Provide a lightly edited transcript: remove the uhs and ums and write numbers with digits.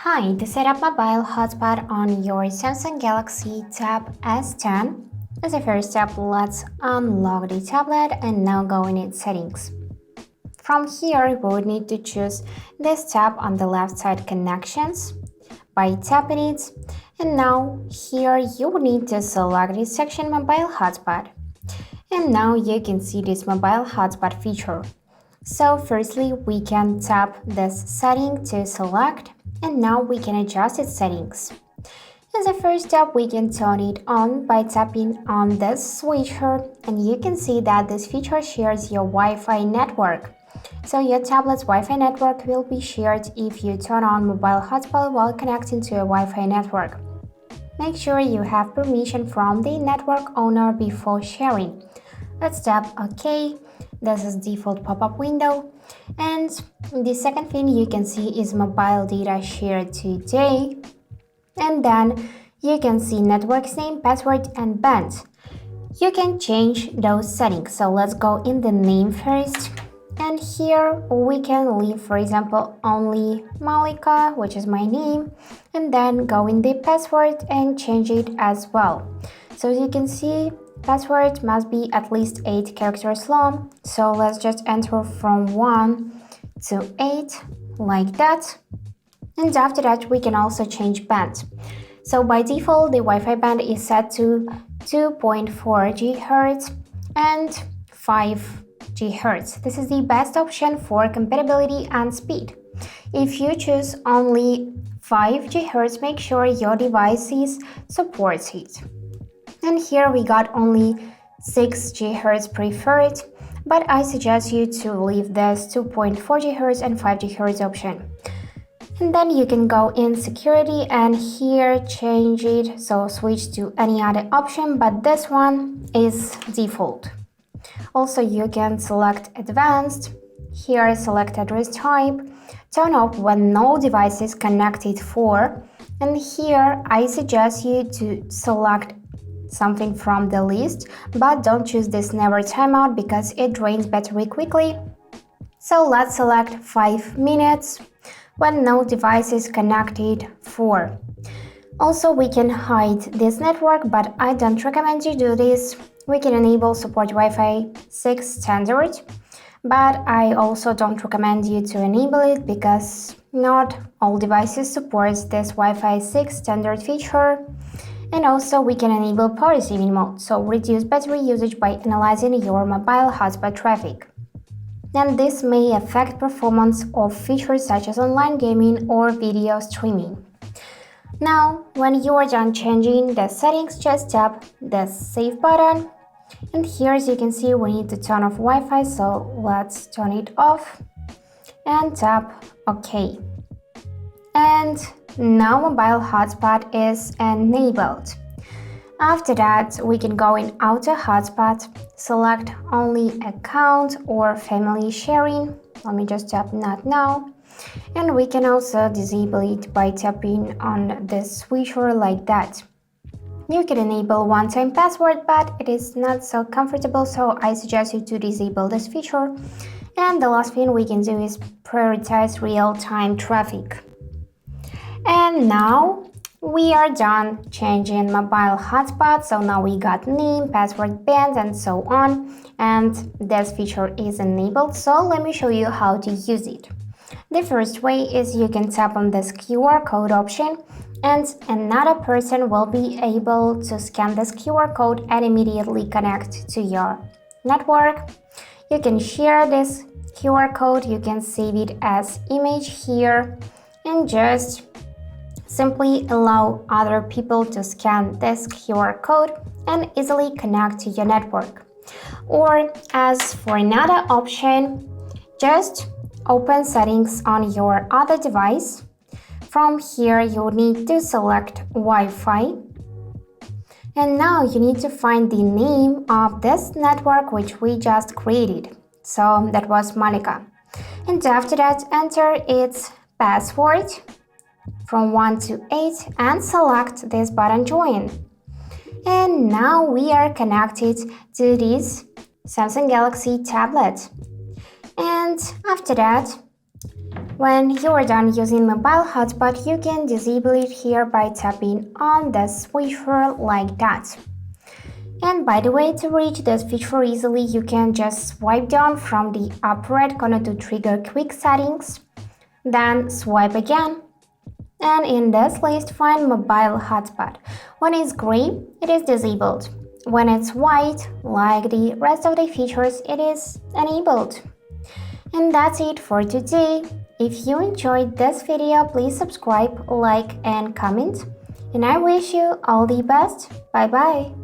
Hi, to set up mobile hotspot on your Samsung Galaxy Tab S10. As a first step, let's unlock the tablet and now go in its settings. From here, we would need to choose this tab on the left side, Connections, by tapping it. And now here you will need to select this section, Mobile Hotspot. And now you can see this mobile hotspot feature. So firstly, we can tap this setting to select, and now we can adjust its settings. As a first step, we can turn it on by tapping on this switcher, and you can see that this feature shares your Wi-Fi network. So your tablet's Wi-Fi network will be shared if you turn on mobile hotspot while connecting to a Wi-Fi network. Make sure you have permission from the network owner before sharing. Let's tap OK. This is default pop-up window. And the second thing you can see is mobile data shared today. And then you can see network's name, password, and band. You can change those settings. So let's go in the name first. And here we can leave, for example, only Malika, which is my name, and then go in the password and change it as well. So as you can see, password must be at least 8 characters long. So let's just enter from 1 to 8 like that. And after that, we can also change band. So by default, the Wi-Fi band is set to 2.4 GHz and 5 GHz. This is the best option for compatibility and speed. If you choose only 5 GHz, make sure your device supports it. And here we got only 6 GHz preferred, but I suggest you to leave this 2.4 GHz and 5 GHz option. And then you can go in security and here change it, so switch to any other option, but this one is default. Also, you can select advanced, here select address type, turn off when no device is connected for, and here I suggest you to select something from the list, but don't choose this never timeout because it drains battery quickly. So let's select 5 minutes when no device is connected for. Also, we can hide this network, but I don't recommend you do this. We can enable support Wi-Fi 6 standard, but I also don't recommend you to enable it because not all devices supports this Wi-Fi 6 standard feature. And also we can enable power saving mode, so reduce battery usage by analyzing your mobile hotspot traffic. And this may affect performance of features such as online gaming or video streaming. Now, when you are done changing the settings, just tap the save button. And here, as you can see, we need to turn off Wi-Fi, so let's turn it off and tap OK. And now mobile hotspot is enabled. After that, we can go in auto hotspot, select only account or family sharing. Let me just tap not now. And we can also disable it by tapping on this switcher like that. You can enable one-time password, but it is not so comfortable, so I suggest you to disable this feature. And the last thing we can do is prioritize real-time traffic. And now we are done changing mobile hotspot. So now we got name, password, band, and so on. And this feature is enabled. So let me show you how to use it. The first way is you can tap on this QR code option, and another person will be able to scan this QR code and immediately connect to your network. You can share this QR code, you can save it as image here, and just simply allow other people to scan this QR code and easily connect to your network. Or as for another option, just open settings on your other device. From here, you need to select Wi-Fi. And now you need to find the name of this network which we just created. So that was Malika. And after that, enter its password from 1 to 8 and select this button join. And now we are connected to this Samsung Galaxy tablet. And after that, When you are done using mobile hotspot, you can disable it here by tapping on the switcher like that. And by the way, to reach this feature easily, you can just swipe down from the upper right corner to trigger quick settings, then swipe again. And in this list, find mobile hotspot. When it's gray, it is disabled. When it's white, like the rest of the features, it is enabled. And that's it for today. If you enjoyed this video, please subscribe, like, and comment. And I wish you all the best. Bye bye.